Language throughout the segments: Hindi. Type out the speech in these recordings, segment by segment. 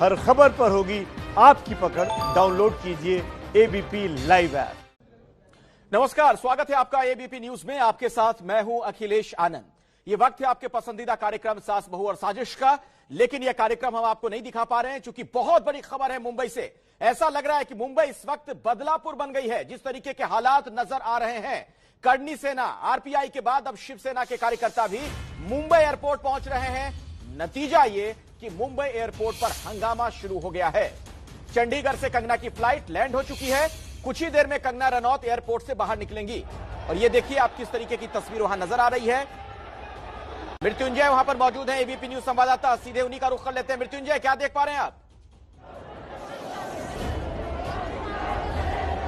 हर खबर पर होगी आपकी पकड़। डाउनलोड कीजिए एबीपी लाइव ऐप। नमस्कार, स्वागत है आपका एबीपी न्यूज में। आपके साथ मैं हूं अखिलेश आनंद। ये वक्त है आपके पसंदीदा कार्यक्रम सास बहू और साजिश का, लेकिन यह कार्यक्रम हम आपको नहीं दिखा पा रहे हैं क्योंकि बहुत बड़ी खबर है मुंबई से। ऐसा लग रहा है कि मुंबई इस वक्त बदलापुर बन गई है। जिस तरीके के हालात नजर आ रहे हैं, करनी सेना, आरपीआई के बाद अब शिवसेना के कार्यकर्ता भी मुंबई एयरपोर्ट पहुंच रहे हैं। नतीजा ये कि मुंबई एयरपोर्ट पर हंगामा शुरू हो गया है। चंडीगढ़ से कंगना की फ्लाइट लैंड हो चुकी है। कुछ ही देर में कंगना रनौत एयरपोर्ट से बाहर निकलेंगी और ये देखिए आप किस तरीके की तस्वीर वहां नजर आ रही है। मृत्युंजय वहां पर मौजूद है, एबीपी न्यूज संवाददाता, सीधे उन्हीं का रुख कर लेते हैं। मृत्युंजय, क्या देख पा रहे हैं आप?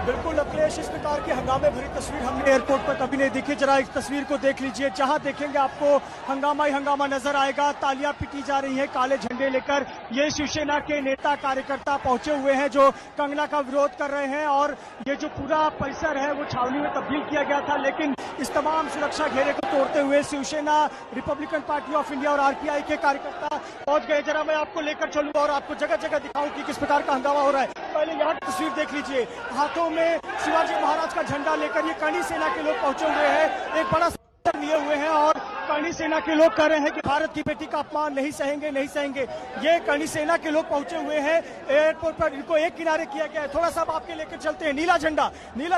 बिल्कुल अखिलेश, इस प्रकार की हंगामे भरी तस्वीर हमने एयरपोर्ट पर कभी नहीं देखी। जरा इस तस्वीर को देख लीजिए, जहां देखेंगे आपको हंगामा ही हंगामा नजर आएगा। तालियां पीटी जा रही हैं काले झंडे लेकर। ये शिवसेना के नेता कार्यकर्ता पहुंचे हुए हैं जो कंगना का विरोध कर रहे हैं और ये जो पूरा परिसर है वो छावनी में तब्दील किया गया था, लेकिन इस तमाम सुरक्षा घेरे को तोड़ते हुए Shiv Sena, Republican Party of India और आरपीआई के कार्यकर्ता पहुंच गए। जरा मैं आपको लेकर चलूंगा और आपको जगह जगह दिखाऊं कि किस प्रकार का हंगामा हो रहा है। पहले यहाँ की तस्वीर देख लीजिए, हाथों में शिवाजी महाराज का झंडा लेकर ये करनी सेना के लोग पहुंचे हुए हैं। एक बड़ा लिए हुए हैं और करनी सेना के लोग कह रहे हैं कि भारत की बेटी का अपमान नहीं सहेंगे, नहीं सहेंगे। ये करनी सेना के लोग पहुंचे हुए हैं एयरपोर्ट पर, इनको एक किनारे किया गया है। थोड़ा सा आपके लेकर चलते हैं। नीला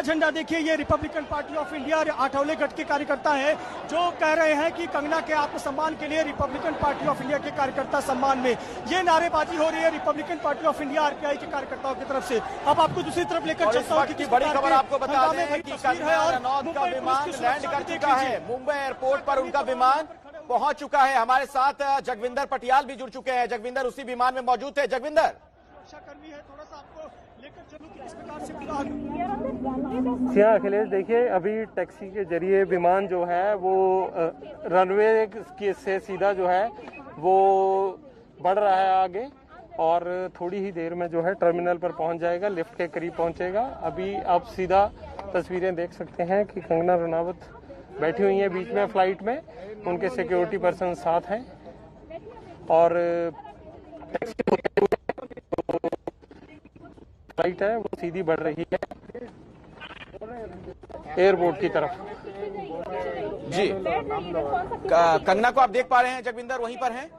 झंडा देखिए, ये Republican Party of India Athawale गढ़ के कार्यकर्ता है जो कह रहे हैं कि कंगना के आत्मसम्मान के लिए रिपब्लिकन पार्टी ऑफ इंडिया के कार्यकर्ता सम्मान में ये नारेबाजी हो रही है Republican Party of India RPI के कार्यकर्ताओं की तरफ से। अब आपको दूसरी तरफ लेकर चलता हूँ कि बड़ी खबर आपको बता दें कि कंगना रनौत का विमान लैंड कर चुका है। मुंबई एयरपोर्ट पर उनका विमान पहुंच चुका है। हमारे साथ जगविंदर पटियाल भी जुड़ चुके हैं। जगविंदर उसी विमान में मौजूद थे। जगविंदर, सुरक्षाकर्मी है, थोड़ा सा आपको लेकर चलूं कि किस प्रकार से। जी हाँ अखिलेश, देखिए अभी टैक्सी के जरिए विमान जो है वो रनवे से सीधा जो है वो बढ़ रहा है आगे और थोड़ी ही देर में जो है टर्मिनल पर पहुंच जाएगा, लिफ्ट के करीब पहुंचेगा। अभी आप सीधा तस्वीरें देख सकते हैं कि कंगना रनौत बैठी हुई हैं बीच में फ्लाइट में, उनके सिक्योरिटी पर्सन साथ हैं और टैक्सी फ्लाइट है वो सीधी बढ़ रही है एयरपोर्ट की तरफ। जी, कंगना को आप देख पा रहे हैं, जगविंदर वहीं पर हैं?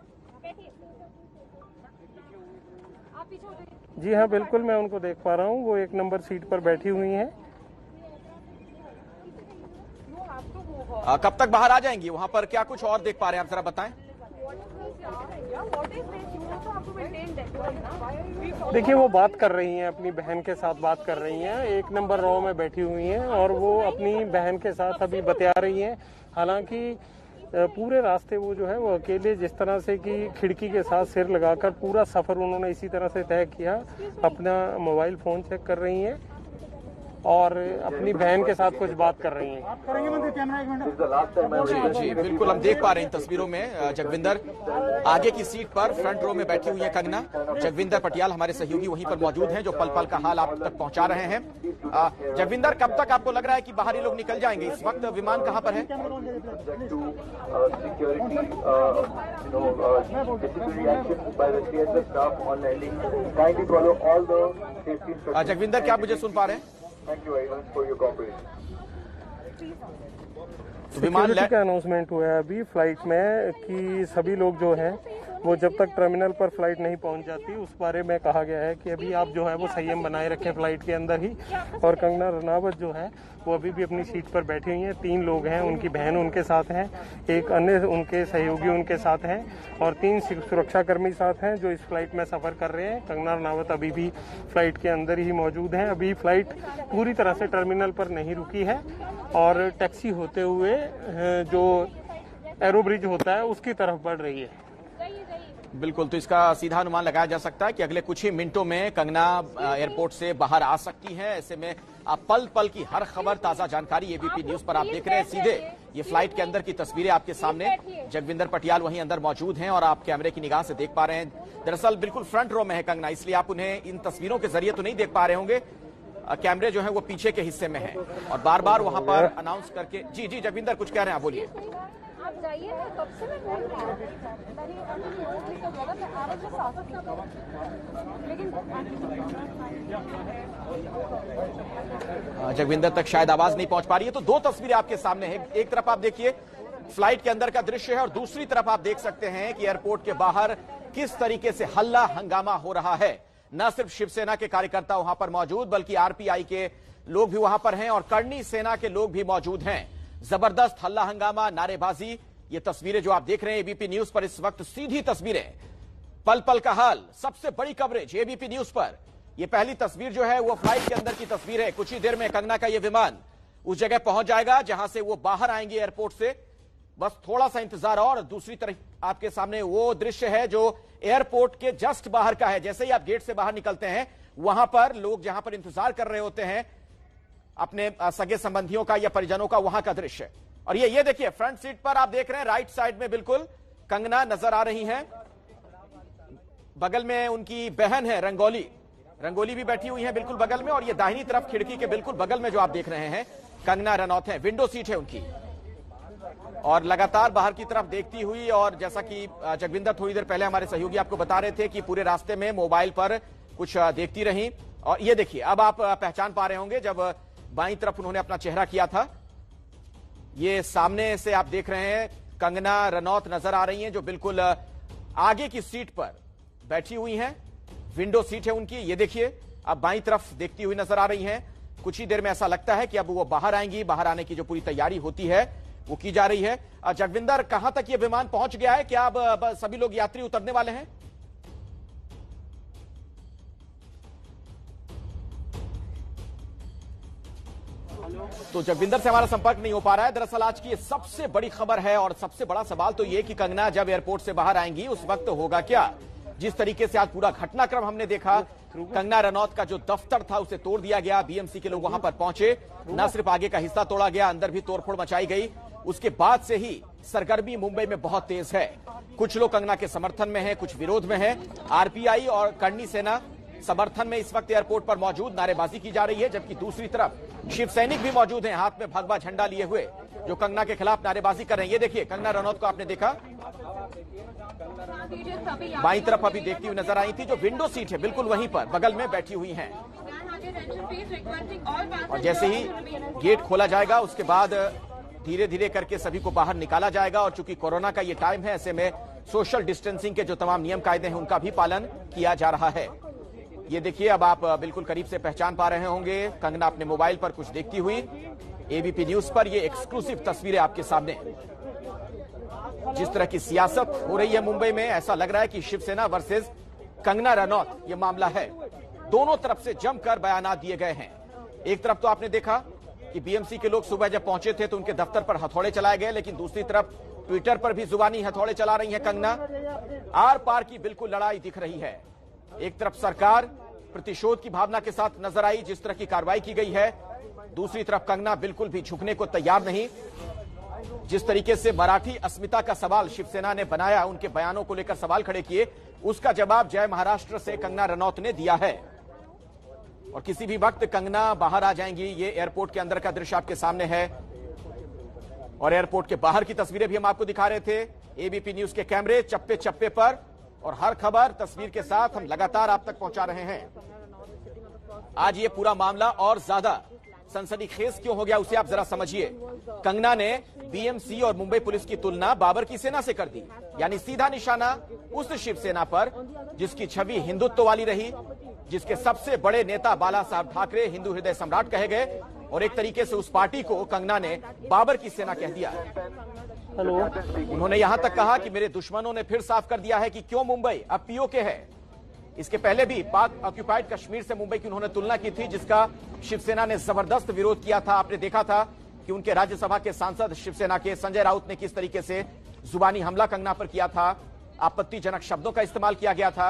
जी हाँ बिल्कुल, मैं उनको देख पा रहा हूँ, वो 1 नंबर सीट पर बैठी हुई हैं। कब तक बाहर आ जाएंगी? वहां पर क्या कुछ और देख पा रहे हैं आप, जरा बताएं। देखिए वो बात कर रही हैं, अपनी बहन के साथ बात कर रही हैं। 1 नंबर रो में बैठी हुई हैं और वो अपनी बहन के साथ अभी बतिया रही हैं। हालांकि पूरे रास्ते वो जो है वो अकेले, जिस तरह से कि खिड़की के साथ सिर लगाकर पूरा सफर उन्होंने इसी तरह से तय किया। अपना मोबाइल फोन चेक कर रही हैं और अपनी बहन के साथ कुछ बात कर रही हैं। जी जी बिल्कुल, हम देख पा रहे हैं तस्वीरों में जगविंदर आगे की सीट पर फ्रंट रो में बैठी हुई है कंगना। जगविंदर पटियाल हमारे सहयोगी वहीं पर मौजूद हैं जो पल पल का हाल आप तक पहुंचा रहे हैं। जगविंदर, कब तक आपको लग रहा है कि बाहरी लोग निकल जाएंगे? इस वक्त विमान कहां पर है? जगविंदर, क्या आप मुझे सुन पा रहे हैं? Thank you very much for your cooperation. Security का अनाउंसमेंट हुआ है अभी फ्लाइट में कि सभी लोग जो हैं वो जब तक टर्मिनल पर फ्लाइट नहीं पहुंच जाती उस बारे में कहा गया है कि अभी आप जो है वो संयम बनाए रखें फ्लाइट के अंदर ही। और कंगना रनौत जो है वो अभी भी अपनी सीट पर बैठी हुई हैं। 3 लोग हैं, उनकी बहन उनके साथ हैं, एक अन्य उनके सहयोगी उनके साथ हैं और 3 सुरक्षाकर्मी साथ हैं जो इस फ्लाइट में सफर कर रहे हैं। कंगना रनौत अभी भी फ्लाइट के अंदर ही मौजूद हैं। अभी फ्लाइट पूरी तरह से टर्मिनल पर नहीं रुकी है और टैक्सी होते हुए जो एरो ब्रिज होता है उसकी तरफ बढ़ रही है। बिल्कुल, तो इसका सीधा अनुमान लगाया जा सकता है कि अगले कुछ ही मिनटों में कंगना एयरपोर्ट से बाहर आ सकती है। ऐसे में आप पल पल की हर खबर, ताजा जानकारी एबीपी न्यूज पर आप देख रहे हैं। सीधे ये फ्लाइट के अंदर की तस्वीरें आपके सामने। जगविंदर पटियाल वहीं अंदर मौजूद हैं और आप कैमरे की निगाह से देख पा रहे हैं। दरअसल बिल्कुल फ्रंट रो में है कंगना, इसलिए आप उन्हें इन तस्वीरों के जरिए तो नहीं देख पा रहे होंगे। कैमरे जो है वो पीछे के हिस्से में है और बार बार वहां पर अनाउंस करके। जी जी जगविंदर, कुछ कह रहे हैं आप, बोलिए। आप जाइए ना, कब से मैं बोल रही हूँ लेकिन जगविंदर तक शायद आवाज नहीं पहुंच पा रही है। तो दो तस्वीरें आपके सामने हैं। एक तरफ आप देखिए फ्लाइट के अंदर का दृश्य है और दूसरी तरफ आप देख सकते हैं कि एयरपोर्ट के बाहर किस तरीके से हल्ला हंगामा हो रहा है। न सिर्फ शिवसेना के कार्यकर्ता वहां पर मौजूद, बल्कि आरपीआई के लोग भी वहां पर हैं और करनी सेना के लोग भी मौजूद हैं। जबरदस्त हल्ला हंगामा, नारेबाजी। ये तस्वीरें जो आप देख रहे हैं एबीपी न्यूज पर इस वक्त, सीधी तस्वीरें, पल पल का हाल, सबसे बड़ी कवरेज एबीपी न्यूज पर। यह पहली तस्वीर जो है वो फ्लाइट के अंदर की तस्वीर है। कुछ ही देर में कंगना का यह विमान उस जगह पहुंच जाएगा जहां से वो बाहर आएंगे एयरपोर्ट से। बस थोड़ा सा इंतजार और। दूसरी तरफ आपके सामने वो दृश्य है जो एयरपोर्ट के जस्ट बाहर का है। जैसे ही आप गेट से बाहर निकलते हैं वहां पर लोग जहां पर इंतजार कर रहे होते हैं अपने सगे संबंधियों का या परिजनों का, वहां का दृश्य। और ये देखिए फ्रंट सीट पर आप देख रहे हैं राइट साइड में बिल्कुल कंगना नजर आ रही हैं। बगल में उनकी बहन है रंगोली भी बैठी हुई है बिल्कुल बगल में। और ये दाहिनी तरफ खिड़की के बिल्कुल बगल में जो आप देख रहे हैं कंगना रनौत है, विंडो सीट है उनकी। और लगातार बाहर की तरफ देखती हुई, और जैसा कि जगविंदर थोड़ी देर पहले हमारे सहयोगी आपको बता रहे थे कि पूरे रास्ते में मोबाइल पर कुछ देखती रही। और ये देखिए अब आप पहचान पा रहे होंगे जब बाईं तरफ उन्होंने अपना चेहरा किया था। ये सामने से आप देख रहे हैं कंगना रनौत नजर आ रही हैं जो बिल्कुल आगे की सीट पर बैठी हुई हैं। विंडो सीट है उनकी। ये देखिए अब बाईं तरफ देखती हुई नजर आ रही हैं। कुछ ही देर में ऐसा लगता है कि अब वो बाहर आएंगी। बाहर आने की जो पूरी तैयारी होती है वो की जा रही है। जगविंदर, कहां तक ये विमान पहुंच गया है? क्या अब सभी लोग यात्री उतरने वाले हैं? तो जगविंदर से हमारा संपर्क नहीं हो पा रहा है। दरअसल आज की ये सबसे बड़ी खबर है और सबसे बड़ा सवाल तो ये कि कंगना जब एयरपोर्ट से बाहर आएंगी उस वक्त होगा क्या। जिस तरीके से आज पूरा घटनाक्रम हमने देखा, कंगना रनौत का जो दफ्तर था उसे तोड़ दिया गया, बीएमसी के लोग वहां पर पहुंचे, न सिर्फ आगे का हिस्सा तोड़ा गया, अंदर भी तोड़फोड़ मचाई गई। उसके बाद से ही सरगर्मी मुंबई में बहुत तेज है। कुछ लोग कंगना के समर्थन में हैं, कुछ विरोध में हैं। आरपीआई और करनी सेना समर्थन में इस वक्त एयरपोर्ट पर मौजूद, नारेबाजी की जा रही है। जबकि दूसरी तरफ शिव सैनिक भी मौजूद हैं, हाथ में भगवा झंडा लिए हुए, जो कंगना के खिलाफ नारेबाजी कर रहे हैं। ये देखिए कंगना रनौत को आपने देखा बाईं तरफ अभी देखती हुई नजर आई थी, जो विंडो सीट है बिल्कुल वहीं पर बगल में बैठी हुई हैं। और जैसे ही गेट खोला जाएगा उसके बाद धीरे धीरे करके सभी को बाहर निकाला जाएगा। और चूंकि कोरोना का ये टाइम है, ऐसे में सोशल डिस्टेंसिंग के जो तमाम नियम कायदे हैं उनका भी पालन किया जा रहा है। ये देखिए अब आप बिल्कुल करीब से पहचान पा रहे होंगे कंगना अपने मोबाइल पर कुछ देखती हुई। एबीपी न्यूज पर ये एक्सक्लूसिव तस्वीरें आपके सामने। जिस तरह की सियासत हो रही है मुंबई में, ऐसा लग रहा है कि शिवसेना वर्सेस कंगना रनौत ये मामला है। दोनों तरफ से जमकर बयान दिए गए हैं। एक तरफ तो आपने देखा कि बीएमसी के लोग सुबह जब पहुंचे थे तो उनके दफ्तर पर हथौड़े चलाए गए, लेकिन दूसरी तरफ ट्विटर पर भी जुबानी हथौड़े चला रही है कंगना। आर पार की बिल्कुल लड़ाई दिख रही है। एक तरफ सरकार प्रतिशोध की भावना के साथ नजर आई जिस तरह की कार्रवाई की गई है, दूसरी तरफ कंगना बिल्कुल भी झुकने को तैयार नहीं। जिस तरीके से मराठी अस्मिता का सवाल शिवसेना ने बनाया, उनके बयानों को लेकर सवाल खड़े किए, उसका जवाब जय महाराष्ट्र से कंगना रनौत ने दिया है। और किसी भी वक्त कंगना बाहर आ जाएंगी। ये एयरपोर्ट के अंदर का दृश्य आपके सामने है और एयरपोर्ट के बाहर की तस्वीरें भी हम आपको दिखा रहे थे। एबीपी न्यूज के कैमरे चप्पे चप्पे पर और हर खबर तस्वीर के साथ हम लगातार आप तक पहुंचा रहे हैं। आज ये पूरा मामला और ज्यादा सनसनीखेज क्यों हो गया उसे आप जरा समझिए। कंगना ने बीएमसी और मुंबई पुलिस की तुलना बाबर की सेना से कर दी, यानी सीधा निशाना उस शिवसेना पर जिसकी छवि हिंदुत्व वाली रही, जिसके सबसे बड़े नेता बाला साहब ठाकरे हिंदू हृदय सम्राट कहे गए, और एक तरीके से उस पार्टी को कंगना ने बाबर की सेना कह दिया। हेलो, उन्होंने यहां तक कहा कि मेरे दुश्मनों ने फिर साफ कर दिया है कि क्यों मुंबई अब पीओके है। इसके पहले भी पाक ऑक्यूपाइड कश्मीर से मुंबई की उन्होंने तुलना की थी, जिसका शिवसेना ने जबरदस्त विरोध किया था। आपने देखा था कि उनके राज्यसभा के सांसद शिवसेना के संजय राउत ने किस तरीके से जुबानी हमला कंगना पर किया था, आपत्तिजनक शब्दों का इस्तेमाल किया गया था।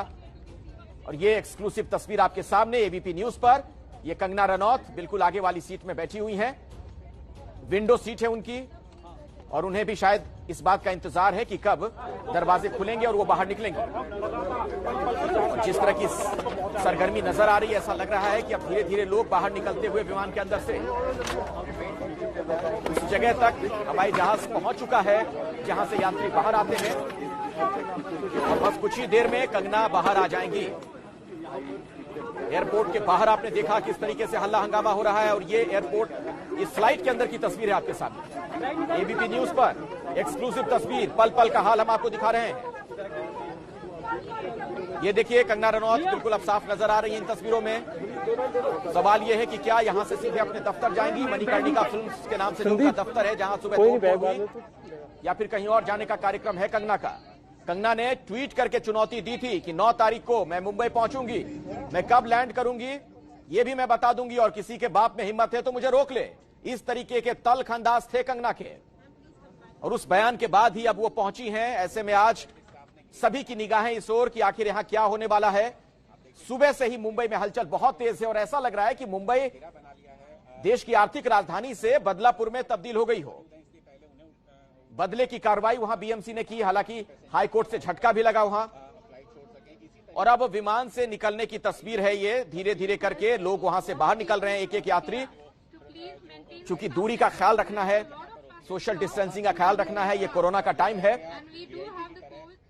और ये एक्सक्लूसिव तस्वीर आपके सामने एबीपी न्यूज पर। ये कंगना रनौत बिल्कुल आगे वाली सीट में बैठी हुई हैं, विंडो सीट है उनकी, और उन्हें भी शायद इस बात का इंतजार है कि कब दरवाजे खुलेंगे और वो बाहर निकलेंगे। और जिस तरह की सरगर्मी नजर आ रही है, ऐसा लग रहा है कि अब धीरे धीरे लोग बाहर निकलते हुए विमान के अंदर से उस जगह तक हवाई जहाज पहुंच चुका है जहां से यात्री बाहर आते हैं। और बस कुछ ही देर में कंगना बाहर आ जाएंगी। एयरपोर्ट के बाहर आपने देखा किस तरीके से हल्ला हंगामा हो रहा है, और ये एयरपोर्ट इस फ्लाइट के अंदर की तस्वीर है आपके सामने। एबीपी न्यूज पर एक्सक्लूसिव तस्वीर, पल पल का हाल हम आपको दिखा रहे हैं। ये देखिए कंगना रनौत बिल्कुल अब साफ नजर आ रही है इन तस्वीरों में। सवाल ये है कि क्या यहां से सीधे अपने दफ्तर जाएंगी? मणिकर्णिका फिल्म्स के नाम से जो उनका दफ्तर है, जहां सुबह हुई, या फिर कहीं और जाने का कार्यक्रम है कंगना का। कंगना ने ट्वीट करके चुनौती दी थी कि 9 तारीख को मैं मुंबई पहुंचूंगी, मैं कब लैंड करूंगी ये भी मैं बता दूंगी, और किसी के बाप में हिम्मत है तो मुझे रोक ले। इस तरीके के तल्ख अंदाज थे कंगना के, और उस बयान के बाद ही अब वो पहुंची हैं। ऐसे में आज सभी की निगाहें इस ओर कि आखिर यहां क्या होने वाला है। सुबह से ही मुंबई में हलचल बहुत तेज है, और ऐसा लग रहा है कि मुंबई देश की आर्थिक राजधानी से बदलापुर में तब्दील हो गई हो। बदले की कार्रवाई वहां बीएमसी ने की, हालांकि हाईकोर्ट से झटका भी लगा वहां। और अब विमान से निकलने की तस्वीर है ये, धीरे धीरे करके लोग वहां से बाहर निकल रहे हैं, एक एक यात्री। चूंकि दूरी का ख्याल रखना है, सोशल डिस्टेंसिंग का ख्याल रखना है, ये कोरोना का टाइम है,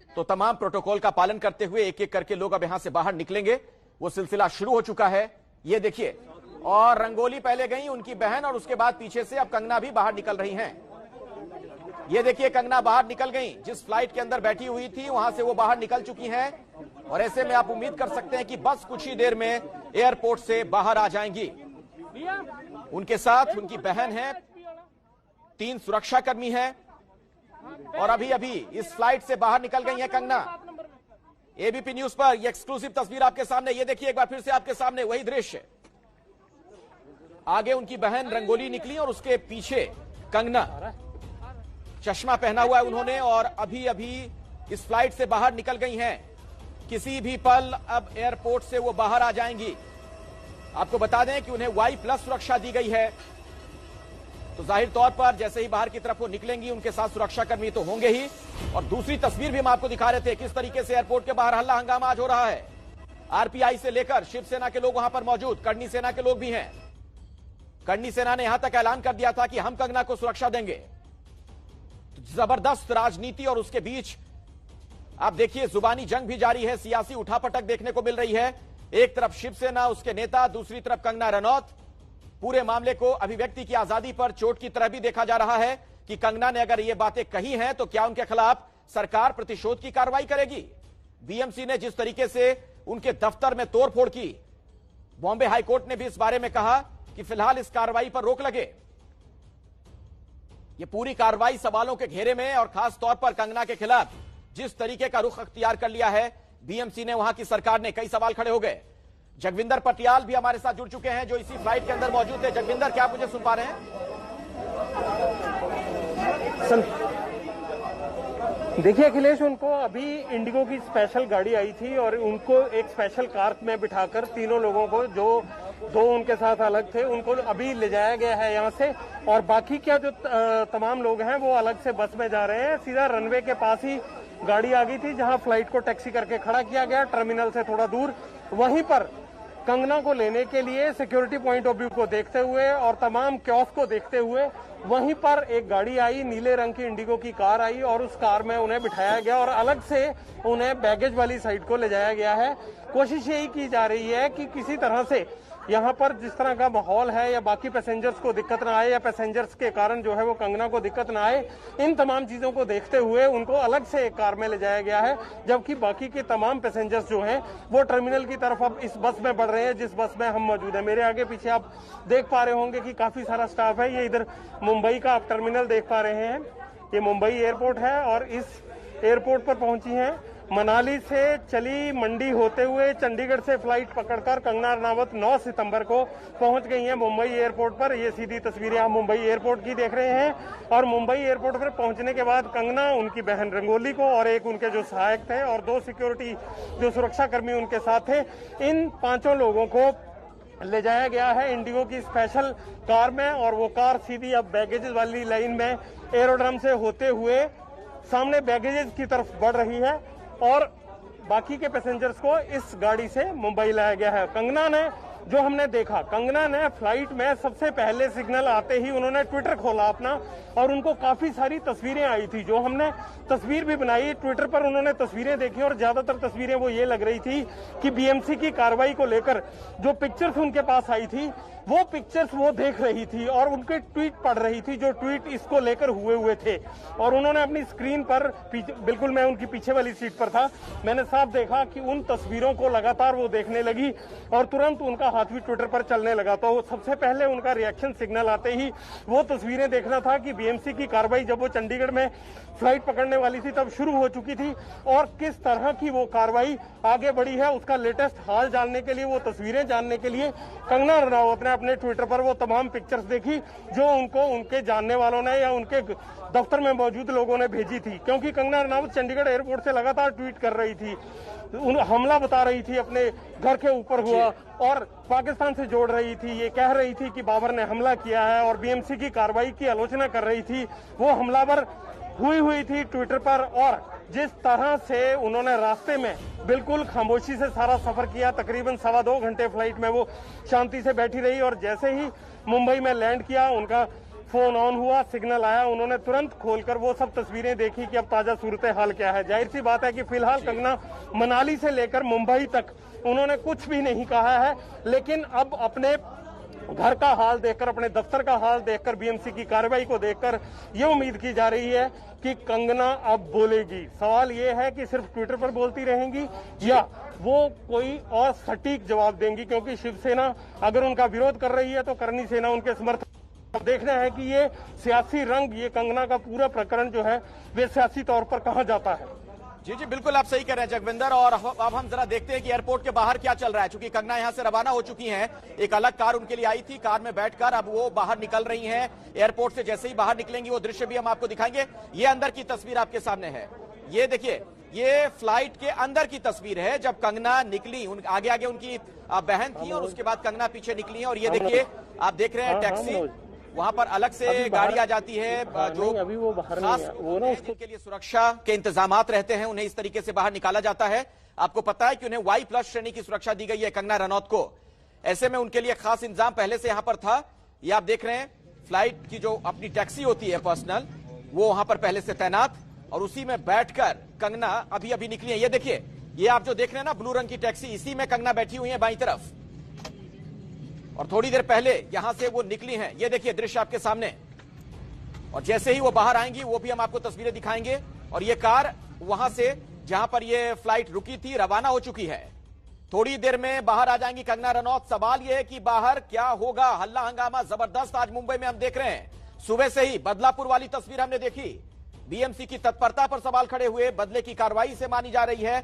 तो तमाम प्रोटोकॉल का पालन करते हुए एक एक करके लोग अब यहां से बाहर निकलेंगे। वो सिलसिला शुरू हो चुका है, ये देखिए। और रंगोली पहले गई उनकी बहन, और उसके बाद पीछे से अब कंगना भी बाहर निकल रही हैं। ये देखिए कंगना बाहर निकल गई, जिस फ्लाइट के अंदर बैठी हुई थी वहां से वो बाहर निकल चुकी हैं। और ऐसे में आप उम्मीद कर सकते हैं कि बस कुछ ही देर में एयरपोर्ट से बाहर आ जाएंगी। उनके साथ उनकी बहन है, 3 सुरक्षाकर्मी हैं, और अभी अभी इस फ्लाइट से बाहर निकल गई है कंगना। एबीपी न्यूज पर यह एक्सक्लूसिव तस्वीर आपके सामने। ये देखिए एक बार फिर से आपके सामने वही दृश्य, आगे उनकी बहन रंगोली निकली और उसके पीछे कंगना, चश्मा पहना हुआ है उन्होंने, और अभी अभी इस फ्लाइट से बाहर निकल गई हैं। किसी भी पल अब एयरपोर्ट से वो बाहर आ जाएंगी। आपको बता दें कि उन्हें Y+ सुरक्षा दी गई है, तो जाहिर तौर पर जैसे ही बाहर की तरफ वो निकलेंगी उनके साथ सुरक्षाकर्मी तो होंगे ही। और दूसरी तस्वीर भी हम आपको दिखा रहे थे किस तरीके से एयरपोर्ट के बाहर हल्ला हंगामा आज हो रहा है। आरपीआई से लेकर शिवसेना के लोग वहां पर मौजूद, करनी सेना के लोग भी हैं। करनी सेना ने यहां तक ऐलान कर दिया था कि हम कंगना को सुरक्षा देंगे। जबरदस्त राजनीति, और उसके बीच आप देखिए जुबानी जंग भी जारी है, सियासी उठापटक देखने को मिल रही है। एक तरफ शिवसेना, उसके नेता, दूसरी तरफ कंगना रनौत। पूरे मामले को अभिव्यक्ति की आजादी पर चोट की तरह भी देखा जा रहा है कि कंगना ने अगर ये बातें कही हैं तो क्या उनके खिलाफ सरकार प्रतिशोध की कार्रवाई करेगी। बीएमसी ने जिस तरीके से उनके दफ्तर में तोड़फोड़ की, बॉम्बे हाईकोर्ट ने भी इस बारे में कहा कि फिलहाल इस कार्रवाई पर रोक लगे। ये पूरी कार्रवाई सवालों के घेरे में, और खास तौर पर कंगना के खिलाफ जिस तरीके का रुख अख्तियार कर लिया है बीएमसी ने, वहां की सरकार ने, कई सवाल खड़े हो गए। जगविंदर पटियाल भी हमारे साथ जुड़ चुके हैं, जो इसी फ्लाइट के अंदर मौजूद थे। जगविंदर, क्या आप मुझे सुन पा रहे हैं? देखिए अखिलेश, उनको अभी इंडिगो की स्पेशल गाड़ी आई थी और उनको एक स्पेशल कार में बिठाकर तीनों लोगों को, जो 2 उनके साथ अलग थे, उनको अभी ले जाया गया है यहाँ से। और बाकी क्या जो तमाम लोग हैं वो अलग से बस में जा रहे हैं। सीधा रनवे के पास ही गाड़ी आ गई थी जहाँ फ्लाइट को टैक्सी करके खड़ा किया गया, टर्मिनल से थोड़ा दूर। वहीं पर कंगना को लेने के लिए सिक्योरिटी पॉइंट ऑफ व्यू को देखते हुए और तमाम कियोस्क को देखते हुए वहीं पर एक गाड़ी आई, नीले रंग की इंडिगो की कार आई, और उस कार में उन्हें बिठाया गया और अलग से उन्हें बैगेज वाली साइड को ले जाया गया है। कोशिश यही की जा रही है कि किसी तरह से यहाँ पर जिस तरह का माहौल है, या बाकी पैसेंजर्स को दिक्कत ना आए, या पैसेंजर्स के कारण जो है वो कंगना को दिक्कत ना आए, इन तमाम चीजों को देखते हुए उनको अलग से एक कार में ले जाया गया है। जबकि बाकी के तमाम पैसेंजर्स जो हैं वो टर्मिनल की तरफ अब इस बस में बढ़ रहे हैं जिस बस में हम मौजूद हैं। मेरे आगे पीछे आप देख पा रहे होंगे कि काफी सारा स्टाफ है। ये इधर मुंबई का आप टर्मिनल देख पा रहे हैं, ये मुंबई एयरपोर्ट है, और इस एयरपोर्ट पर पहुंची हैं मनाली से चली मंडी होते हुए चंडीगढ़ से फ्लाइट पकड़कर कंगना रनावत 9 सितंबर को पहुंच गई हैं मुंबई एयरपोर्ट पर। ये सीधी तस्वीरें आप मुंबई एयरपोर्ट की देख रहे हैं। और मुंबई एयरपोर्ट पर पहुंचने के बाद कंगना, उनकी बहन रंगोली को और एक उनके जो सहायक थे और 2 सिक्योरिटी जो सुरक्षाकर्मी उनके साथ थे, इन 5 लोगों को ले जाया गया है इंडिगो की स्पेशल कार में। और वो कार सीधी अब बैगेज वाली लाइन में एरोड्रम से होते हुए सामने बैगेजेस की तरफ बढ़ रही है और बाकी के पैसेंजर्स को इस गाड़ी से मुंबई लाया गया है। कंगना ने जो हमने देखा, कंगना ने फ्लाइट में सबसे पहले सिग्नल आते ही उन्होंने ट्विटर खोला अपना और उनको काफी सारी तस्वीरें आई थी, जो हमने तस्वीर भी बनाई ट्विटर पर। उन्होंने तस्वीरें देखी और ज्यादातर तस्वीरें वो ये लग रही थी कि बीएमसी की कार्रवाई को लेकर जो पिक्चर्स उनके पास आई थी वो पिक्चर्स वो देख रही थी और उनके ट्वीट पढ़ रही थी, जो ट्वीट इसको लेकर हुए थे। और उन्होंने अपनी स्क्रीन पर, बिल्कुल मैं उनकी पीछे वाली सीट पर था, मैंने साफ देखा कि उन तस्वीरों को लगातार वो देखने लगी और तुरंत उनका हाथ भी ट्विटर पर चलने लगा। तो सबसे पहले उनका रिएक्शन सिग्नल आते ही वो तस्वीरें देखना था कि बीएमसी की कार्रवाई जब वो चंडीगढ़ में फ्लाइट पकड़ने वाली थी तब शुरू हो चुकी थी और किस तरह की वो कार्रवाई आगे बढ़ी है उसका लेटेस्ट हाल जानने के लिए, वो तस्वीरें जानने के लिए कंगना रनौत ने अपने ट्विटर पर वो तमाम पिक्चर्स देखी जो उनको उनके जानने वालों ने या उनके दफ्तर में मौजूद लोगों ने भेजी थी। क्योंकि कंगना रनौत चंडीगढ़ एयरपोर्ट से लगातार ट्वीट कर रही थी, हमला बता रही थी अपने घर के ऊपर हुआ और पाकिस्तान से जोड़ रही थी, ये कह रही थी कि बाबर ने हमला किया है और बीएमसी की कार्रवाई की आलोचना कर रही थी। वो हमलावर हुई थी ट्विटर पर और जिस तरह से उन्होंने रास्ते में बिल्कुल खामोशी से सारा सफर किया, तकरीबन 2.25 घंटे फ्लाइट में वो शांति से बैठी रही और जैसे ही मुंबई में लैंड किया उनका फोन ऑन हुआ, सिग्नल आया, उन्होंने तुरंत खोलकर वो सब तस्वीरें देखी कि अब ताजा सूरत हाल क्या है। जाहिर सी बात है कि फिलहाल कंगना मनाली से लेकर मुंबई तक उन्होंने कुछ भी नहीं कहा है, लेकिन अब अपने घर का हाल देखकर, अपने दफ्तर का हाल देखकर, बीएमसी की कार्रवाई को देखकर ये उम्मीद की जा रही है कि कंगना अब बोलेगी। सवाल ये है कि सिर्फ ट्विटर पर बोलती रहेंगी या वो कोई और सटीक जवाब देंगी, क्योंकि शिवसेना अगर उनका विरोध कर रही है तो करनी सेना उनके समर्थन। अब देखना है कि ये सियासी रंग, ये कंगना का पूरा प्रकरण जो है वे सियासी तौर पर कहां जाता है। जी जी बिल्कुल आप सही कह रहे हैं जगविंदर। और अब हम जरा देखते हैं कि एयरपोर्ट के बाहर क्या चल रहा है, क्योंकि कंगना यहां से रवाना हो चुकी हैं। एक अलग कार उनके लिए आई थी, कार में बैठकर अब वो बाहर निकल रही हैं। एयरपोर्ट से जैसे ही बाहर निकलेंगी वो दृश्य भी हम आपको दिखाएंगे। ये अंदर की तस्वीर आपके सामने है, ये देखिए, ये फ्लाइट के अंदर की तस्वीर है जब कंगना निकली। आगे आगे उनकी बहन थी और उसके बाद कंगना पीछे निकली है। और ये देखिए, आप देख रहे हैं टैक्सी, वहां पर अलग से गाड़ी आ जाती है जो अभी वो बाहर खास नहीं है, वो ना उसको जिनके लिए सुरक्षा के इंतजामात रहते हैं, उन्हें इस तरीके से बाहर निकाला जाता है। आपको पता है कि उन्हें Y+ श्रेणी की सुरक्षा दी गई है कंगना रनौत को। ऐसे में उनके लिए खास इंतजाम पहले से यहां पर था। ये आप देख रहे हैं, फ्लाइट की जो अपनी टैक्सी होती है पर्सनल, वो वहां पर पहले से तैनात और उसी में बैठकर कंगना अभी अभी निकली है। ये देखिए, ये आप जो देख रहे हैं ना ब्लू रंग की टैक्सी, इसी में कंगना बैठी हुई है बाईं तरफ और थोड़ी देर पहले यहां से वो निकली हैं। ये देखिए दृश्य आपके सामने। और जैसे ही वो बाहर आएंगी वो भी हम आपको तस्वीरें दिखाएंगे। और ये कार वहां से जहां पर ये फ्लाइट रुकी थी रवाना हो चुकी है। थोड़ी देर में बाहर आ जाएंगी कंगना रनौत। सवाल यह है कि बाहर क्या होगा। हल्ला हंगामा जबरदस्त आज मुंबई में हम देख रहे हैं। सुबह से ही बदलापुर वाली तस्वीर हमने देखी, बीएमसी की तत्परता पर सवाल खड़े हुए, बदले की कार्रवाई से मानी जा रही है।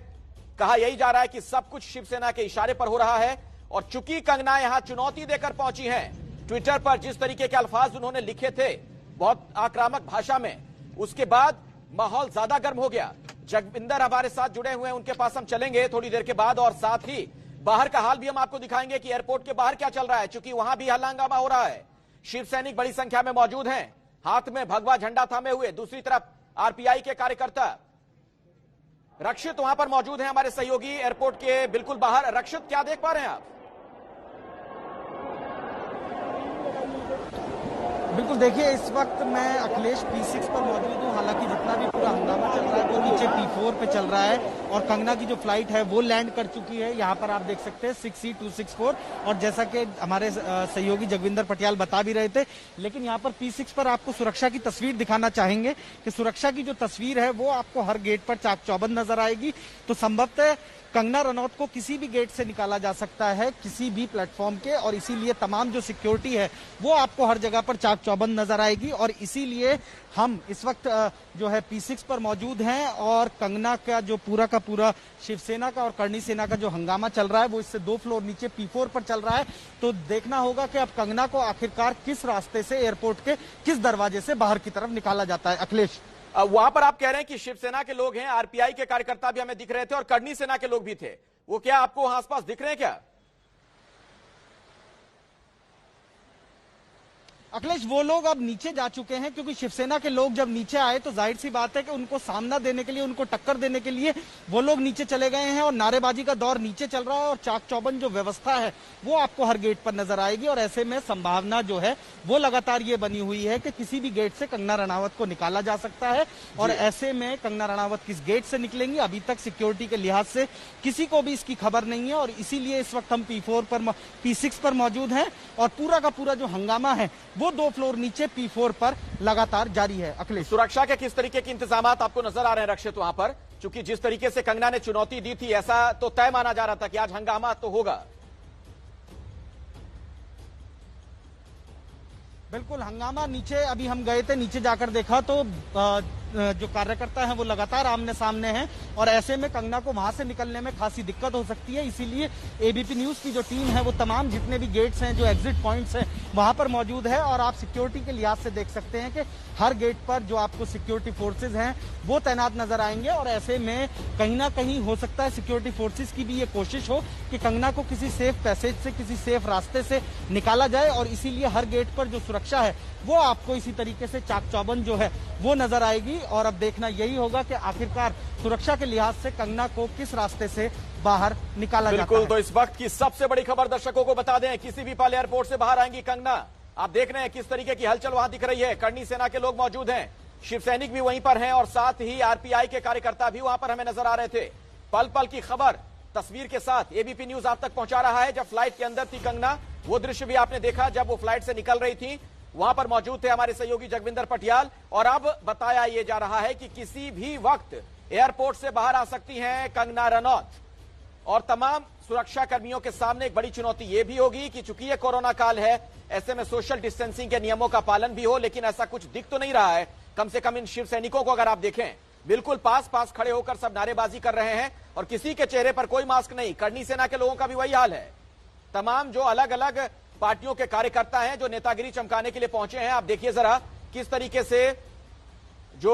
कहा यही जा रहा है कि सब कुछ शिवसेना के इशारे पर हो रहा है। और चूंकि कंगना यहां चुनौती देकर पहुंची हैं, ट्विटर पर जिस तरीके के अल्फाज उन्होंने लिखे थे बहुत आक्रामक भाषा में, उसके बाद माहौल ज्यादा गर्म हो गया। जगविंदर हमारे साथ जुड़े हुए हैं, उनके पास हम चलेंगे थोड़ी देर के बाद और साथ ही बाहर का हाल भी हम आपको दिखाएंगे कि एयरपोर्ट के बाहर क्या चल रहा है, क्योंकि वहां भी हल्ला हंगामा हो रहा है। शिव सैनिक बड़ी संख्या में मौजूद हैं, हाथ में भगवा झंडा थामे हुए। दूसरी तरफ आरपीआई के कार्यकर्ता रक्षित वहां पर मौजूद हैं, हमारे सहयोगी एयरपोर्ट के बिल्कुल बाहर। रक्षित, क्या देख पा रहे हैं आप? बिल्कुल, देखिए इस वक्त मैं अखिलेश P6 पर मौजूद हूँ। हालांकि जितना भी पूरा हंगामा चल रहा है वो नीचे P4 पे चल रहा है और कंगना की जो फ्लाइट है वो लैंड कर चुकी है। यहाँ पर आप देख सकते हैं 6C264 और जैसा कि हमारे सहयोगी जगविंदर पटियाल बता भी रहे थे, लेकिन यहाँ पर P6 पर आपको सुरक्षा की तस्वीर दिखाना चाहेंगे कि सुरक्षा की जो तस्वीर है वो आपको हर गेट पर चाक चौबंद नजर आएगी। तो संभवतः कंगना रनौत को किसी भी गेट से निकाला जा सकता है, किसी भी प्लेटफॉर्म के, और इसीलिए तमाम जो सिक्योरिटी है वो आपको हर जगह पर चाक चौबंद नजर आएगी। और इसीलिए हम इस वक्त जो है P6 पर मौजूद हैं और कंगना का जो पूरा का पूरा शिवसेना का और करणी सेना का जो हंगामा चल रहा है वो इससे 2 फ्लोर नीचे P4 पर चल रहा है। तो देखना होगा कि अब कंगना को आखिरकार किस रास्ते से एयरपोर्ट के किस दरवाजे से बाहर की तरफ निकाला जाता है। अखिलेश, वहां पर आप कह रहे हैं कि शिवसेना के लोग हैं, आरपीआई के कार्यकर्ता भी हमें दिख रहे थे और करणी सेना के लोग भी थे, वो क्या आपको वहां आसपास दिख रहे हैं क्या? अखिलेश, वो लोग अब नीचे जा चुके हैं क्योंकि शिवसेना के लोग जब नीचे आए तो जाहिर सी बात है कि उनको सामना देने के लिए, उनको टक्कर देने के लिए वो लोग नीचे चले गए हैं और नारेबाजी का दौर नीचे चल रहा है और चाक चौबंद जो व्यवस्था है वो आपको हर गेट पर नजर आएगी। और ऐसे में संभावना जो है वो लगातार ये बनी हुई है कि किसी भी गेट से कंगना रनावत को निकाला जा सकता है। और ऐसे में कंगना रनावत किस गेट से निकलेंगी, अभी तक सिक्योरिटी के लिहाज से किसी को भी इसकी खबर नहीं है और इसीलिए इस वक्त हम P6 पर मौजूद हैं और पूरा का पूरा जो हंगामा है वो 2 फ्लोर नीचे P4 पर लगातार जारी है। अखिलेश, सुरक्षा के किस तरीके के इंतजाम आपको नजर आ रहे हैं रक्षित वहां पर? क्योंकि जिस तरीके से कंगना ने चुनौती दी थी, ऐसा तो तय माना जा रहा था कि आज हंगामा तो होगा। बिल्कुल हंगामा। नीचे अभी हम गए थे, नीचे जाकर देखा तो जो कार्यकर्ता हैं वो लगातार आमने सामने हैं और ऐसे में कंगना को वहां से निकलने में खासी दिक्कत हो सकती है। इसीलिए एबीपी न्यूज की जो टीम है वो तमाम जितने भी गेट्स हैं, जो एग्जिट पॉइंट्स हैं, वहां पर मौजूद है। और आप सिक्योरिटी के लिहाज से देख सकते हैं कि हर गेट पर जो आपको सिक्योरिटी फोर्सेज हैं वो तैनात नजर आएंगे और ऐसे में कहीं ना कहीं हो सकता है सिक्योरिटी फोर्सेज की भी ये कोशिश हो कि कंगना को किसी सेफ पैसेज से, किसी सेफ रास्ते से निकाला जाए और इसीलिए हर गेट पर जो सुरक्षा है वो आपको इसी तरीके से चाक चौबंद जो है वो नजर आएगी। और अब देखना यही होगा कि आखिरकार सुरक्षा के लिहाज से कंगना को किस रास्ते से बाहर निकाला जाता है। बिल्कुल, तो इस वक्त की सबसे बड़ी खबर दर्शकों को बता दें, किसी भी पल एयरपोर्ट से बाहर आएंगी कंगना। आप देख रहे हैं किस तरीके की हलचल वहां दिख रही है। करनी सेना के लोग मौजूद हैं, शिव सैनिक भी वहीं पर हैं और साथ ही आरपीआई के कार्यकर्ता भी वहां पर हमें नजर आ रहे थे। पल पल की खबर तस्वीर के साथ एबीपी न्यूज आप तक पहुंचा रहा है। जब फ्लाइट के अंदर थी कंगना, वो दृश्य भी आपने देखा जब वो फ्लाइट से निकल रही थी। वहां पर मौजूद थे हमारे सहयोगी जगविंदर पटियाल और अब बताया यह जा रहा है कि किसी भी वक्त एयरपोर्ट से बाहर आ सकती हैं कंगना रनौत। और तमाम सुरक्षा कर्मियों के सामने एक बड़ी चुनौती यह भी होगी कि चूंकि यह कोरोना काल है, ऐसे में सोशल डिस्टेंसिंग के नियमों का पालन भी हो, लेकिन ऐसा कुछ दिख तो नहीं रहा है। कम से कम इन शिव सैनिकों को अगर आप देखें, बिल्कुल पास पास खड़े होकर सब नारेबाजी कर रहे हैं और किसी के चेहरे पर कोई मास्क नहीं। करनी सेना के लोगों का भी वही हाल है। तमाम जो अलग अलग पार्टियों के कार्यकर्ता हैं जो नेतागिरी चमकाने के लिए पहुंचे हैं, आप देखिए जरा किस तरीके से जो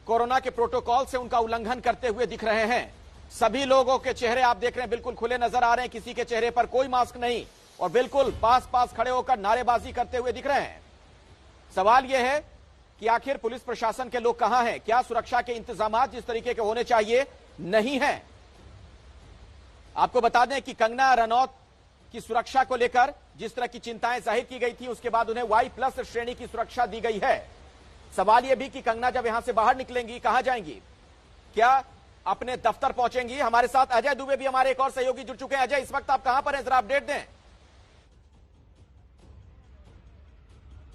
कोरोना के प्रोटोकॉल से उनका उल्लंघन करते हुए दिख रहे हैं। सभी लोगों के चेहरे आप देख रहे हैं बिल्कुल खुले नजर आ रहे हैं, किसी के चेहरे पर कोई मास्क नहीं और बिल्कुल पास पास खड़े होकर नारेबाजी करते हुए दिख रहे हैं। सवाल यह है कि आखिर पुलिस प्रशासन के लोग कहां हैं? क्या सुरक्षा के इंतजाम जिस तरीके के होने चाहिए नहीं है? आपको बता दें कि कंगना रनौत की सुरक्षा को लेकर जिस तरह की चिंताएं जाहिर की गई थी, उसके बाद उन्हें Y+ श्रेणी की सुरक्षा दी गई है। सवाल यह भी कि कंगना जब यहां से बाहर निकलेंगी कहां जाएंगी? क्या अपने दफ्तर पहुंचेंगी? हमारे साथ अजय दुबे भी हमारे एक और सहयोगी जुड़ चुके हैं। अजय, इस वक्त आप कहां पर हैं, जरा अपडेट दें।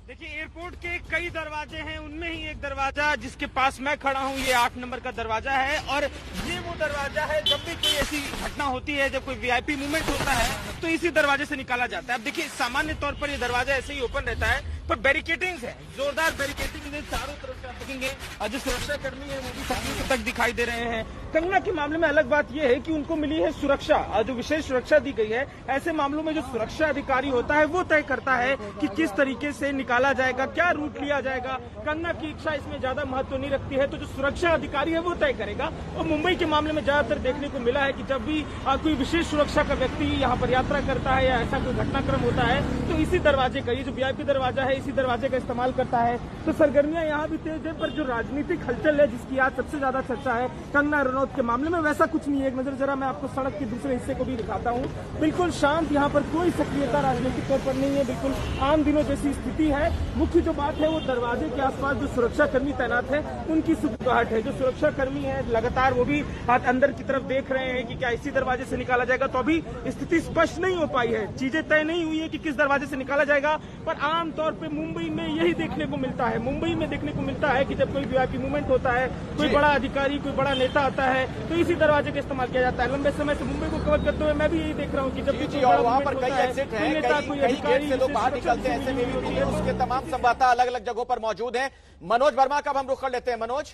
देखिए, एयरपोर्ट के कई दरवाजे हैं, उनमें ही एक दरवाजा जिसके पास मैं खड़ा हूं, ये 8 नंबर का दरवाजा है और ये वो दरवाजा है जब भी कोई ऐसी घटना होती है, जब कोई वीआईपी मूवमेंट होता है तो इसी दरवाजे से निकाला जाता है। अब देखिए, सामान्य तौर पर ये दरवाजा ऐसे ही ओपन रहता है, पर बैरिकेडिंग है, जोरदार बैरिकेडिंग है चारों तरफ से। आप देखेंगे जो सुरक्षा कर्मी है वो भी सामने तक दिखाई दे रहे हैं। कंगना के मामले में अलग बात यह है कि उनको मिली है सुरक्षा, जो विशेष सुरक्षा दी गई है। ऐसे मामलों में जो सुरक्षा अधिकारी होता है वो तय करता है कि किस तरीके से निकाला जाएगा, क्या रूट लिया जाएगा। कंगना की इच्छा इसमें ज्यादा महत्व नहीं रखती है, तो जो सुरक्षा अधिकारी है वो तय करेगा। और मुंबई के मामले में ज्यादातर देखने को मिला है कि जब भी कोई विशेष सुरक्षा का व्यक्ति यहाँ पर यात्रा करता है या ऐसा कोई घटनाक्रम होता है तो इसी दरवाजे का, ये जो वीआईपी दरवाजा है, इसी दरवाजे का इस्तेमाल करता है। तो सरगर्मियां यहाँ भी तेज है, पर जो राजनीतिक हलचल है जिसकी आज सबसे ज्यादा चर्चा है कंगना रनौत के मामले में, वैसा कुछ नहीं है। एक नजर जरा मैं आपको सड़क के दूसरे हिस्से को भी दिखाता हूँ। बिल्कुल शांत, यहाँ पर कोई सक्रियता राजनीतिक तौर पर नहीं है, बिल्कुल आम दिनों जैसी स्थिति है। मुख्य जो बात है वो दरवाजे के आसपास जो सुरक्षा कर्मी तैनात है उनकी सुगबुगाहट है। जो सुरक्षा कर्मी है लगातार वो भी अंदर की तरफ देख रहे हैं कि क्या इसी दरवाजे से निकाला जाएगा। तो अभी स्थिति स्पष्ट नहीं हो पाई है, चीजें तय नहीं हुई है कि किस दरवाजे से निकाला जाएगा, पर आमतौर पर मुंबई में यही देखने को मिलता है। मुंबई में देखने को मिलता है कि जब कोई वीआईपी मूवमेंट होता है, कोई बड़ा अधिकारी, कोई बड़ा नेता आता है, तो इसी दरवाजे का इस्तेमाल किया जाता है। लंबे समय से मुंबई को कवर करते हुए मैं भी यही देख रहा हूँ कि जब भी और वहां पर कई एग्जिट हैं, कई गेट से लोग बाहर निकलते हैं। ऐसे में भी उसके तमाम संवाददाता अलग अलग जगहों पर मौजूद हैं। मनोज वर्मा का हम रुख कर लेते हैं। मनोज,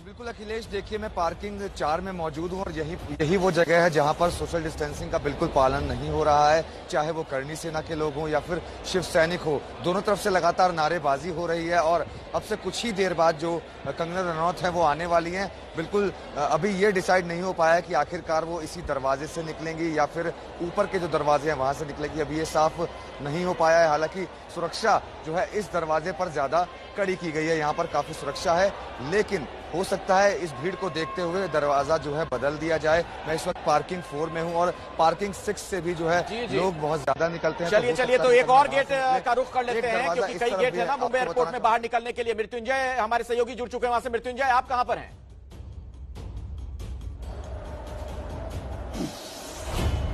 बिल्कुल अखिलेश, देखिए मैं पार्किंग 4 में मौजूद हूं और यही वो जगह है जहां पर सोशल डिस्टेंसिंग का बिल्कुल पालन नहीं हो रहा है। चाहे वो करनी सेना के लोग हों या फिर शिव सैनिक हो, दोनों तरफ से लगातार नारेबाजी हो रही है और अब से कुछ ही देर बाद जो कंगना रनौत है वो आने वाली हैं। बिल्कुल अभी ये डिसाइड नहीं हो पाया कि आखिरकार वो इसी दरवाजे से निकलेंगी या फिर ऊपर के जो दरवाजे हैं वहां से निकलेंगी। अभी ये साफ नहीं हो पाया है। हालांकि सुरक्षा जो है इस दरवाजे पर ज्यादा कड़ी की गई है, यहाँ पर काफी सुरक्षा है, लेकिन हो सकता है इस भीड़ को देखते हुए दरवाजा जो है बदल दिया जाए। मैं इस वक्त पार्किंग 4 में हूँ और पार्किंग 6 से भी जो है लोग बहुत ज्यादा निकलते हैं। चलिए तो एक और गेट का रुख कर लेते हैं, क्योंकि कई गेट है ना मुंबई एयरपोर्ट में बाहर निकलने के लिए। मृत्युंजय हमारे सहयोगी जुड़ चुके हैं वहां से। मृत्युंजय, आप कहां पर हैं?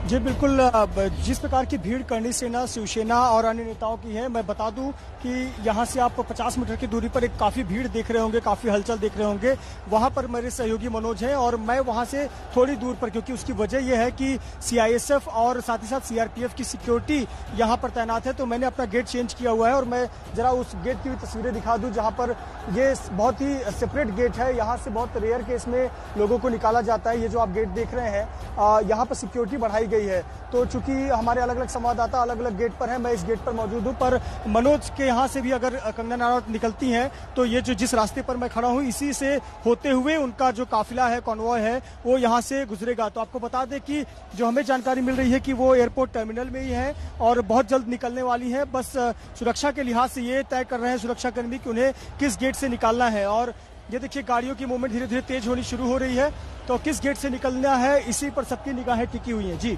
जी बिल्कुल, जिस प्रकार की भीड़ करणी सेना, शिवसेना और अन्य नेताओं की है, मैं बता दूं कि यहां से आप 50 मीटर की दूरी पर एक काफी भीड़ देख रहे होंगे, काफी हलचल देख रहे होंगे। वहां पर मेरे सहयोगी मनोज हैं और मैं वहां से थोड़ी दूर पर, क्योंकि उसकी वजह यह है कि सीआईएसएफ और साथ ही साथ सीआरपीएफ की सिक्योरिटी यहां पर तैनात है, तो मैंने अपना गेट चेंज किया हुआ है। और मैं जरा उस गेट की भी तस्वीरें दिखा दूं, जहां पर ये बहुत ही सेपरेट गेट है। यहाँ से बहुत रेयर केस में लोगों को निकाला जाता है। ये जो आप गेट देख रहे हैं, यहाँ पर सिक्योरिटी बढ़ाई गई है। तो चूंकि हमारे अलग अलग संवाददाता अलग अलग गेट पर हैं, मैं इस गेट पर मौजूद हूं, पर मनोज के यहाँ से भी अगर कंगना रनौत निकलती हैं तो ये जो जिस रास्ते पर मैं खड़ा हूं, इसी से होते हुए उनका जो काफिला है, कॉन्वॉय है, वो यहाँ से गुजरेगा। तो आपको बता दें कि जो हमें जानकारी मिल रही है कि वो एयरपोर्ट टर्मिनल में ही है और बहुत जल्द निकलने वाली है। बस सुरक्षा के लिहाज से ये तय कर रहे हैं सुरक्षाकर्मी कि उन्हें किस गेट से निकालना है। और ये देखिए, गाड़ियों की मूवमेंट धीरे धीरे तेज होनी शुरू हो रही है, तो किस गेट से निकलना है इसी पर सबकी निगाहें टिकी हुई हैं। जी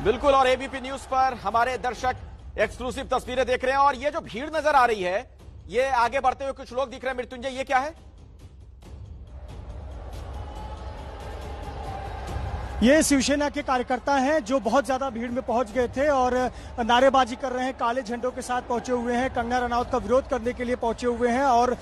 बिल्कुल, और एबीपी न्यूज पर हमारे दर्शक एक्सक्लूसिव तस्वीरें देख रहे हैं और ये जो भीड़ नजर आ रही है, ये आगे बढ़ते हुए कुछ लोग दिख रहे हैं। मृत्युंजय, ये क्या है? ये शिवसेना के कार्यकर्ता हैं जो बहुत ज्यादा भीड़ में पहुंच गए थे और नारेबाजी कर रहे हैं, काले झंडों के साथ पहुंचे हुए हैं, कंगना रनौत का विरोध करने के लिए पहुंचे हुए हैं और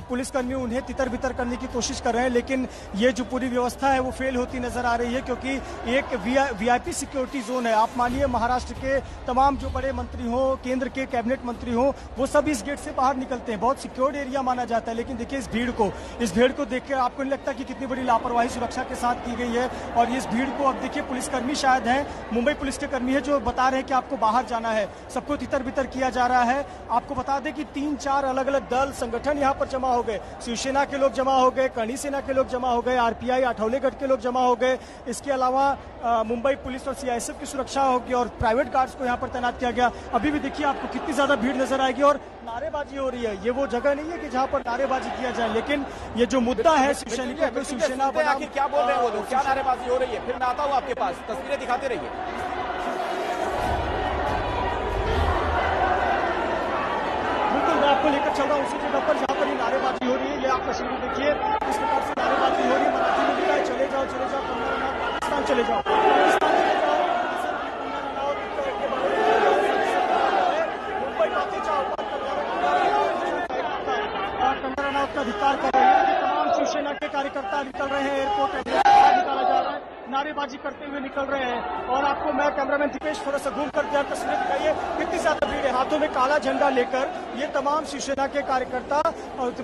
पुलिसकर्मी उन्हें तितर बितर करने की कोशिश कर रहे हैं। लेकिन ये जो पूरी व्यवस्था है वो फेल होती नजर आ रही है, क्योंकि एक वीआईपी सिक्योरिटी जोन है। आप मानिए महाराष्ट्र के तमाम जो बड़े मंत्री हो, केंद्र के कैबिनेट मंत्री हो, वो सब इस गेट से बाहर निकलते हैं। बहुत सिक्योर्ड एरिया माना जाता है। लेकिन देखिए इस भीड़ को देख के आपको नहीं लगता कि कितनी बड़ी लापरवाही सुरक्षा के साथ की गई है? और इस भीड़ को, अब देखिए पुलिसकर्मी शायद हैं, मुंबई पुलिस के कर्मी है जो बता रहे हैं कि आपको बाहर जाना है, सबको तितर बितर किया जा रहा है। आपको बता दें कि 3-4 अलग अलग दल संगठन यहां पर जमा हो गए। शिवसेना के लोग जमा हो गए, करणी सेना के लोग जमा हो गए, आरपीआई आठवलेगढ़ के लोग जमा हो गए। इसके अलावा मुंबई पुलिस और सीआईएसएफ की सुरक्षा होगी और प्राइवेट गार्ड्स को यहां पर तैनात किया गया। अभी भी देखिए आपको कितनी ज्यादा भीड़ नजर आएगी और नारेबाजी हो रही है। ये वो जगह नहीं है कि जहां पर नारेबाजी किया जाए, लेकिन ये जो मुद्दा है शिवसैनिकों को, शिवसेना आखिर क्या बोल रहे हैं वो लोग, क्या नारेबाजी हो रही है? फिर मैं आता हूं आपके पास, तस्वीरें दिखाते रहिए। बिल्कुल, मैं आपको लेकर चल रहा हूँ उसी जगह पर जहाँ पर ये नारेबाजी हो रही है। ये आप तस्वीर देखिए, इस प्रकार से नारेबाजी हो रही है। मराठी में लिखा है चले जाओ चले जाओ, कंगना रनौत पाकिस्तान चले जाओ, पाकिस्तान चले जाओ, मुंबई आते जाओ, कंगना रनौत का धिक्कार कर रहे हैं। तमाम शिवसेना के कार्यकर्ता निकल रहे हैं, एयरपोर्ट निकाला जा रहा है, नारेबाजी करते हुए निकल रहे हैं। और आपको मैं कैमरामैन दीपेश थोड़ा सा घूम कर दिया, तस्वीरें दिखाइए कितनी ज्यादा भीड़ है। हाथों में काला झंडा लेकर ये तमाम शिवसेना के कार्यकर्ता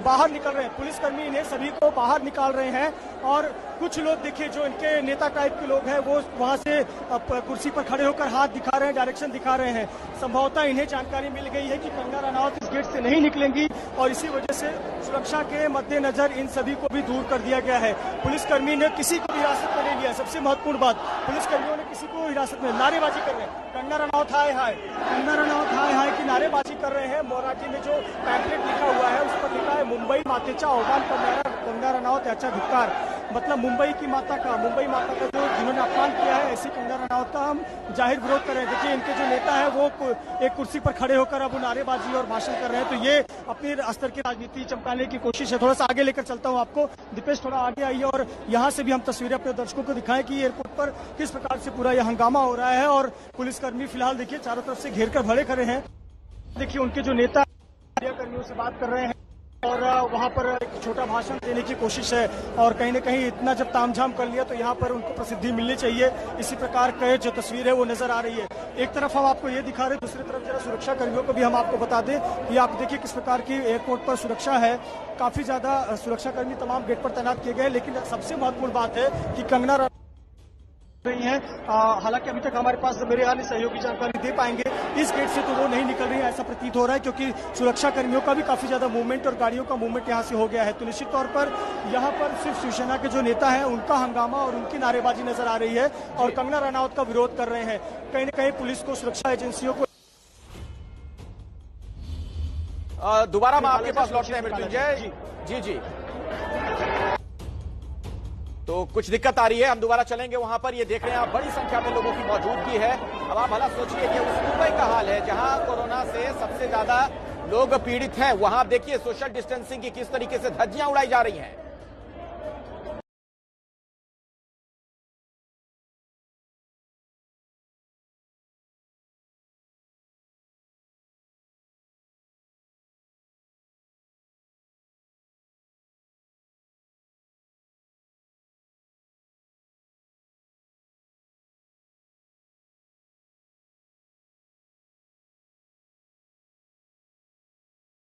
बाहर निकल रहे हैं। पुलिसकर्मी इन्हें सभी को बाहर निकाल रहे हैं और कुछ लोग देखिए जो इनके नेता टाइप के लोग हैं वो वहां से कुर्सी पर खड़े होकर हाथ दिखा रहे हैं, डायरेक्शन दिखा रहे हैं। संभवतः इन्हें जानकारी मिल गई है कि कंगना रनौत इस गेट से नहीं निकलेंगी और इसी वजह से सुरक्षा के मद्देनजर इन सभी को भी दूर कर दिया गया है। पुलिसकर्मी ने किसी को भी हिरासत में नहीं लिया। सबसे महत्वपूर्ण बात, पुलिसकर्मियों ने किसी को हिरासत में, नारेबाजी कर रहे हैं। कंगना रनौत हाय हाय, कंगना रनौत हाय हाय की नारेबाजी कर रहे हैं। मराठी में जो पैम्पलेट लिखा हुआ है उस पर लिखा है मुंबई मातेचा आव्हान करणारा कंगना रनौत याचा धिक्कार। मतलब मुंबई की माता का, मुंबई माता का जो जिन्होंने अपमान किया है, ऐसी कंगना रनौत का हम जाहिर विरोध कर रहे हैं। देखिए इनके जो नेता है वो एक कुर्सी पर खड़े होकर अब नारेबाजी और भाषण कर रहे हैं। तो ये अपने स्तर की राजनीति चमकाने की कोशिश है। थोड़ा सा आगे लेकर चलता हूं आपको, दीपेश थोड़ा आगे आइए और यहाँ से भी हम तस्वीरें अपने दर्शकों को दिखाएं कि एयरपोर्ट पर किस प्रकार से पूरा यह हंगामा हो रहा है। और पुलिसकर्मी फिलहाल देखिए चारों तरफ से घेर कर खड़े खड़े हैं। देखिए उनके जो नेता कर्मियों से बात कर रहे हैं और वहां पर एक छोटा भाषण देने की कोशिश है। और कहीं न कहीं इतना जब तामझाम कर लिया तो यहाँ पर उनको प्रसिद्धि मिलनी चाहिए। इसी प्रकार का जो तस्वीर है वो नजर आ रही है। एक तरफ हम आपको ये दिखा रहे हैं, दूसरी तरफ जरा सुरक्षा कर्मियों को भी हम आपको बता दें कि आप देखिए किस प्रकार की एयरपोर्ट पर सुरक्षा है। काफी ज्यादा सुरक्षा कर्मी तमाम गेट पर तैनात किए गए। लेकिन सबसे महत्वपूर्ण बात है कि कंगना रही हैं। हालांकि अभी तक हमारे पास मेरे यहाँ सहयोगी जानकारी दे पाएंगे, इस गेट से तो वो नहीं निकल रही है ऐसा प्रतीत हो रहा है, क्योंकि सुरक्षा कर्मियों का भी काफी ज्यादा मूवमेंट और गाड़ियों का मूवमेंट यहाँ से हो गया है। तो निश्चित तौर पर यहाँ पर सिर्फ शिवसेना के जो नेता हैं उनका हंगामा और उनकी नारेबाजी नजर आ रही है और कंगना रनौत का विरोध कर रहे हैं। कहीं न कहीं पुलिस को, सुरक्षा एजेंसियों को। दोबारा हम आपके पास लौटते हैं मृत्युंजय जी। तो कुछ दिक्कत आ रही है, हम दोबारा चलेंगे वहां पर। ये देख रहे हैं आप, बड़ी संख्या में लोगों की मौजूदगी है। अब आप भला सोचिए कि उस मुंबई का हाल है जहां कोरोना से सबसे ज्यादा लोग पीड़ित हैं, वहां देखिए सोशल डिस्टेंसिंग की किस तरीके से धज्जियां उड़ाई जा रही हैं।